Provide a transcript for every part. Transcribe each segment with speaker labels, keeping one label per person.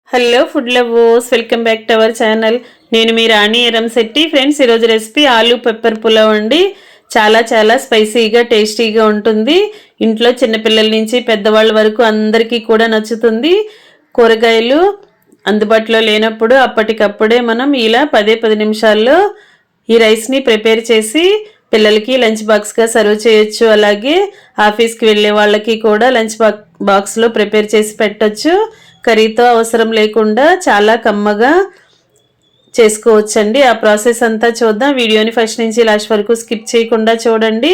Speaker 1: Hello food lovers, welcome back to our channel. నేను మీ రాణి Eramsetti. Friends, ఈరోజు recipe aloo pepper pulao అండి. చాలా చాలా స్పైసీగా టేస్టీగా ఉంటుంది. ఇంట్లో చిన్నపిల్లల నుంచి పెద్దవాళ్ళ వరకు అందరికీ కూడా నచ్చుతుంది. కూరగాయలు అందుబాటులో లేనప్పుడు అప్పటికప్పుడే మనం ఇలా 10 నిమిషాల్లో ఈ రైస్ని ప్రిపేర్ చేసి పిల్లలకి లంచ్ బాక్స్గా సర్వ్ చేయొచ్చు. అలాగే ఆఫీస్కి వెళ్ళే వాళ్ళకి కూడా లంచ్ బాక్స్లో ప్రిపేర్ చేసి పెట్టచ్చు. కర్రీతో అవసరం లేకుండా చాలా కమ్మగా చేసుకోవచ్చండి. ఆ ప్రాసెస్ అంతా చూద్దాం. వీడియోని ఫస్ట్ నుంచి లాస్ట్ వరకు స్కిప్ చేయకుండా చూడండి.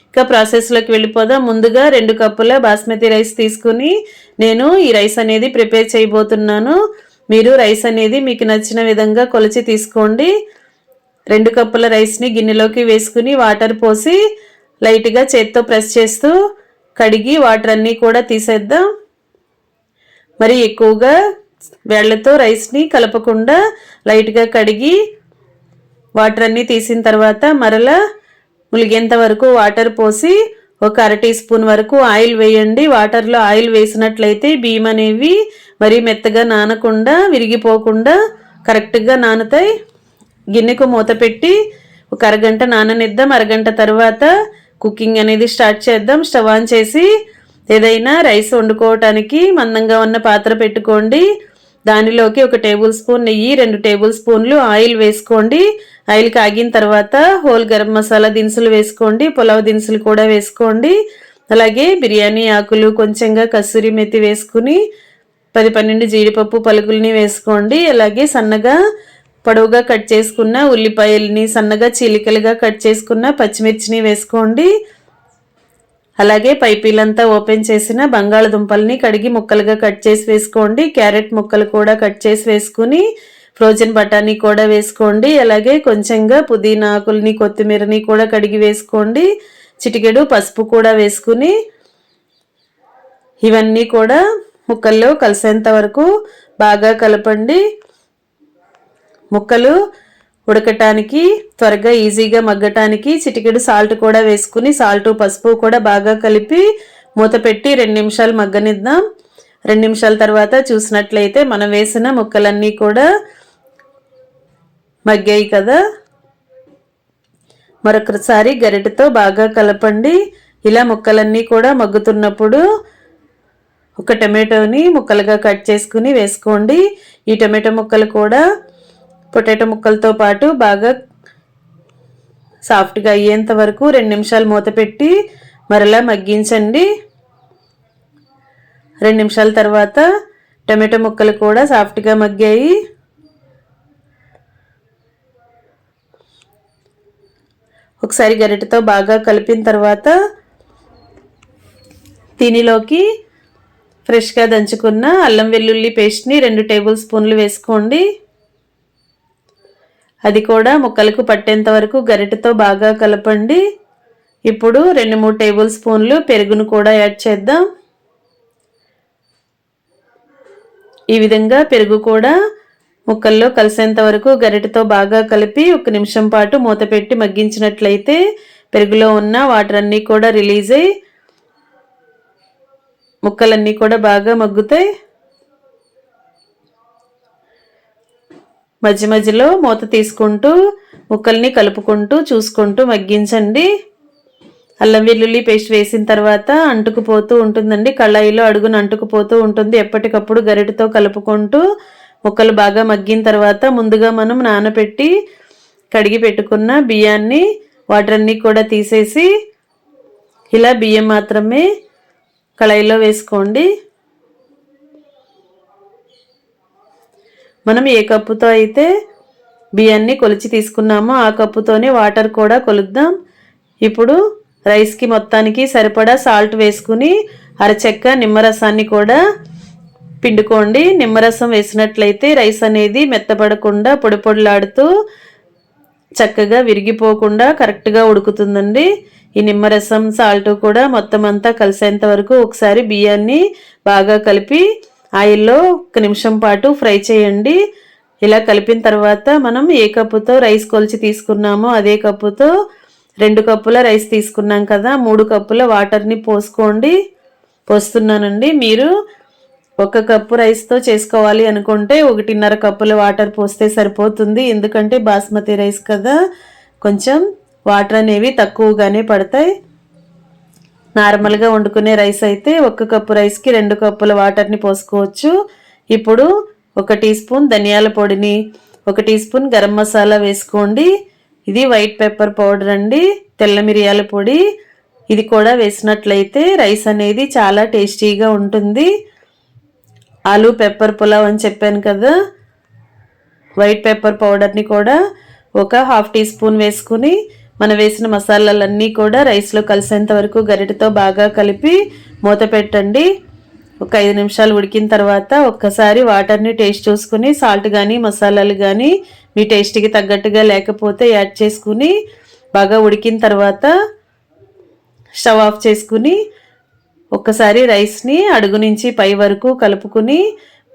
Speaker 1: ఇక ప్రాసెస్లోకి వెళ్ళిపోదాం. ముందుగా 2 కప్పుల బాస్మతి రైస్ తీసుకుని నేను ఈ రైస్ అనేది ప్రిపేర్ చేయబోతున్నాను. మీరు రైస్ అనేది మీకు నచ్చిన విధంగా కొలిచి తీసుకోండి. 2 కప్పుల రైస్ని గిన్నెలోకి వేసుకుని వాటర్ పోసి లైట్గా చేత్తో ప్రెస్ చేస్తూ కడిగి వాటర్ అన్నీ కూడా తీసేద్దాం. మరి ఎక్కువగా వేళ్లతో రైస్ని కలపకుండా లైట్గా కడిగి వాటర్ అన్నీ తీసిన తర్వాత మరలా ములిగేంత వరకు వాటర్ పోసి ఒక 1/2 టీ స్పూన్ వరకు ఆయిల్ వేయండి. వాటర్లో ఆయిల్ వేసినట్లయితే బియ్యం అనేవి మరీ మెత్తగా నానకుండా విరిగిపోకుండా కరెక్ట్గా నానుతాయి. గిన్నెకు మూత పెట్టి ఒక అరగంట నాననిద్దాం. అరగంట తర్వాత కుకింగ్ అనేది స్టార్ట్ చేద్దాం. స్టవ్ ఆన్ చేసి ఏదైనా రైస్ వండుకోవటానికి మందంగా ఉన్న పాత్ర పెట్టుకోండి. దానిలోకి 1 టేబుల్ స్పూన్ నెయ్యి, 2 టేబుల్ స్పూన్లు ఆయిల్ వేసుకోండి. ఆయిల్ కాగిన తర్వాత హోల్ గరం మసాలా దినుసులు వేసుకోండి. పులావ్ దినుసులు కూడా వేసుకోండి. అలాగే బిర్యానీ ఆకులు, కొంచెంగా కస్తూరి మెతి వేసుకుని 10-12 జీడిపప్పు పలుకుల్ని వేసుకోండి. అలాగే సన్నగా పొడవుగా కట్ చేసుకున్న ఉల్లిపాయల్ని, సన్నగా చీలికలుగా కట్ చేసుకున్న పచ్చిమిర్చిని వేసుకోండి. అలాగే పైపీలంతా ఓపెన్ చేసిన బంగాళదుంపల్ని కడిగి ముక్కలుగా కట్ చేసి వేసుకోండి. క్యారెట్ ముక్కలు కూడా కట్ చేసి వేసుకుని ఫ్రోజన్ బఠానీ కూడా వేసుకోండి. అలాగే కొంచెంగా పుదీనా ఆకుల్ని, కొత్తిమీరని కూడా కడిగి వేసుకోండి. చిటికెడు పసుపు కూడా వేసుకుని ఇవన్నీ కూడా ముక్కల్లో కలిసేంత వరకు బాగా కలపండి. ముక్కలు ఉడకటానికి త్వరగా ఈజీగా మగ్గటానికి చిటికెడు సాల్ట్ కూడా వేసుకుని సాల్ట్ పసుపు కూడా బాగా కలిపి మూత పెట్టి 2 నిమిషాలు మగ్గనిద్దాం. 2 నిమిషాల తర్వాత చూసినట్లయితే మనం వేసిన ముక్కలన్నీ కూడా మగ్గాయి కదా. మరొకసారి గరిటెతో బాగా కలపండి. ఇలా ముక్కలన్నీ కూడా మగ్గుతున్నప్పుడు ఒక టమాటోని ముక్కలుగా కట్ చేసుకుని వేసుకోండి. ఈ టమాటో ముక్కలు కూడా పొటాటో ముక్కలతో పాటు బాగా సాఫ్ట్గా అయ్యేంత వరకు 2 నిమిషాలు మూత పెట్టి మరలా మగ్గించండి. 2 నిమిషాల తర్వాత టమాటో ముక్కలు కూడా సాఫ్ట్గా మగ్గాయి. ఒకసారి గరిటెతో బాగా కలిపిన తర్వాత దీనిలోకి ఫ్రెష్గా దంచుకున్న అల్లం వెల్లుల్లి పేస్ట్ని 2 టేబుల్ స్పూన్లు వేసుకోండి. అది కూడా ముక్కలకు పట్టేంత వరకు గరిటెతో బాగా కలపండి. ఇప్పుడు 2-3 టేబుల్ స్పూన్లు పెరుగును కూడా యాడ్ చేద్దాం. ఈ విధంగా పెరుగు కూడా ముక్కల్లో కలిసేంత వరకు గరిటెతో బాగా కలిపి 1 నిమిషం పాటు మూత పెట్టి మగ్గించినట్లయితే పెరుగులో ఉన్న వాటర్ అన్నీ కూడా రిలీజ్ అయ్యి ముక్కలన్నీ కూడా బాగా మగ్గుతాయి. మధ్య మధ్యలో మూత తీసుకుంటూ ముక్కల్ని కలుపుకుంటూ చూసుకుంటూ మగ్గించండి. అల్లం వెల్లుల్లి పేస్ట్ వేసిన తర్వాత అంటుకుపోతూ ఉంటుందండి. కళాయిలో అడుగున అంటుకుపోతూ ఉంటుంది. ఎప్పటికప్పుడు గరిటెతో కలుపుకుంటూ ముక్కలు బాగా మగ్గిన తర్వాత ముందుగా మనం నానబెట్టి కడిగి పెట్టుకున్న బియ్యాన్ని వాటర్ అన్నీ కూడా తీసేసి ఇలా బియ్యం మాత్రమే కళాయిలో వేసుకోండి. మనం ఏ కప్పుతో అయితే బియ్యాన్ని కొలిచి తీసుకున్నామో ఆ కప్పుతోనే వాటర్ కూడా కొలుద్దాం. ఇప్పుడు రైస్కి మొత్తానికి సరిపడా సాల్ట్ వేసుకుని అరచెక్క నిమ్మరసాన్ని కూడా పిండుకోండి. నిమ్మరసం వేసినట్లయితే రైస్ అనేది మెత్తపడకుండా పొడి పొడిలాడుతూ చక్కగా విరిగిపోకుండా కరెక్ట్గా ఉడుకుతుందండి. ఈ నిమ్మరసం సాల్ట్ కూడా మొత్తం అంతా కలిసేంత వరకు ఒకసారి బియ్యాన్ని బాగా కలిపి ఆయిల్లో 1 నిమిషం పాటు ఫ్రై చేయండి. ఇలా కలిపిన తర్వాత మనం ఏ కప్పుతో రైస్ కొలిచి తీసుకున్నామో అదే కప్పుతో 2 కప్పుల రైస్ తీసుకున్నాం కదా, 3 కప్పుల వాటర్ని పోసుకోండి. పోస్తున్నానండి. మీరు 1 కప్పు రైస్తో చేసుకోవాలి అనుకుంటే 1.5 కప్పుల వాటర్ పోస్తే సరిపోతుంది. ఎందుకంటే బాస్మతి రైస్ కదా, కొంచెం వాటర్ అనేవి తక్కువగానే పడతాయి. నార్మల్గా వండుకునే రైస్ అయితే 1 కప్పు రైస్కి 2 కప్పుల వాటర్ని పోసుకోవచ్చు. ఇప్పుడు 1 టీ స్పూన్ ధనియాల పొడిని, 1 టీ స్పూన్ గరం మసాలా వేసుకోండి. ఇది వైట్ పెప్పర్ పౌడర్ అండి, తెల్ల మిరియాల పొడి. ఇది కూడా వేసినట్లయితే రైస్ అనేది చాలా టేస్టీగా ఉంటుంది. ఆలు పెప్పర్ పులావ్ అని చెప్పాను కదా, వైట్ పెప్పర్ పౌడర్ని కూడా 1/2 టీ స్పూన్ వేసుకుని మనం వేసిన మసాలాలన్నీ కూడా రైస్లో కలిసేంత వరకు గరిటెతో బాగా కలిపి మూత పెట్టండి. ఒక 5 నిమిషాలు ఉడికిన తర్వాత ఒక్కసారి వాటర్ని టేస్ట్ చూసుకుని సాల్ట్ కానీ మసాలాలు కానీ మీ టేస్ట్కి తగ్గట్టుగా లేకపోతే యాడ్ చేసుకుని బాగా ఉడికిన తర్వాత స్టవ్ ఆఫ్ చేసుకుని ఒక్కసారి రైస్ని అడుగు నుంచి పై వరకు కలుపుకుని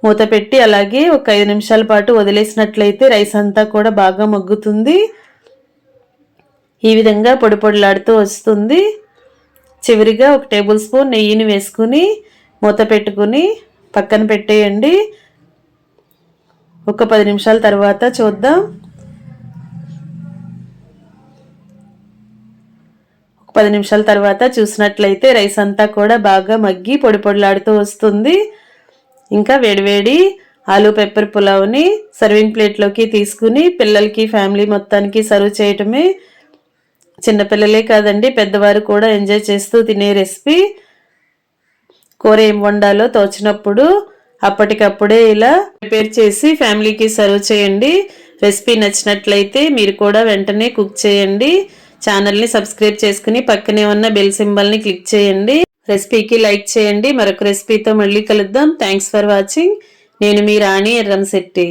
Speaker 1: మూత పెట్టి అలాగే ఒక 5 నిమిషాల పాటు వదిలేసినట్లయితే రైస్ అంతా కూడా బాగా మగ్గుతుంది. ఈ విధంగా పొడి పొడిలాడుతూ వస్తుంది. చివరిగా 1 టేబుల్ స్పూన్ నెయ్యిని వేసుకుని మూత పెట్టుకుని పక్కన పెట్టేయండి. ఒక 10 నిమిషాల తర్వాత చూద్దాం. 10 నిమిషాల తర్వాత చూసినట్లయితే రైస్ అంతా కూడా బాగా మగ్గి పొడి పొడిలాడుతూ వస్తుంది. ఇంకా వేడివేడి ఆలు పెప్పర్ పులావ్ని సర్వింగ్ ప్లేట్లోకి తీసుకుని పిల్లలకి ఫ్యామిలీ మొత్తానికి సర్వ్ చేయటమే. చిన్నపిల్లలే కాదండి, పెద్దవారు కూడా ఎంజాయ్ చేస్తూ తినే రెసిపీ. కూర ఏం వండాలో తోచినప్పుడు అప్పటికప్పుడే ఇలా ప్రిపేర్ చేసి ఫ్యామిలీకి సర్వ్ చేయండి. రెసిపీ నచ్చినట్లయితే మీరు కూడా వెంటనే కుక్ చేయండి. ఛానల్ని సబ్స్క్రైబ్ చేసుకుని పక్కనే ఉన్న బెల్ సింబల్ని క్లిక్ చేయండి. రెసిపీకి లైక్ చేయండి. మరొక రెసిపీతో మళ్ళీ కలుద్దాం. Thanks for watching. నేను మీ రాణి ఎర్రంశెట్టి.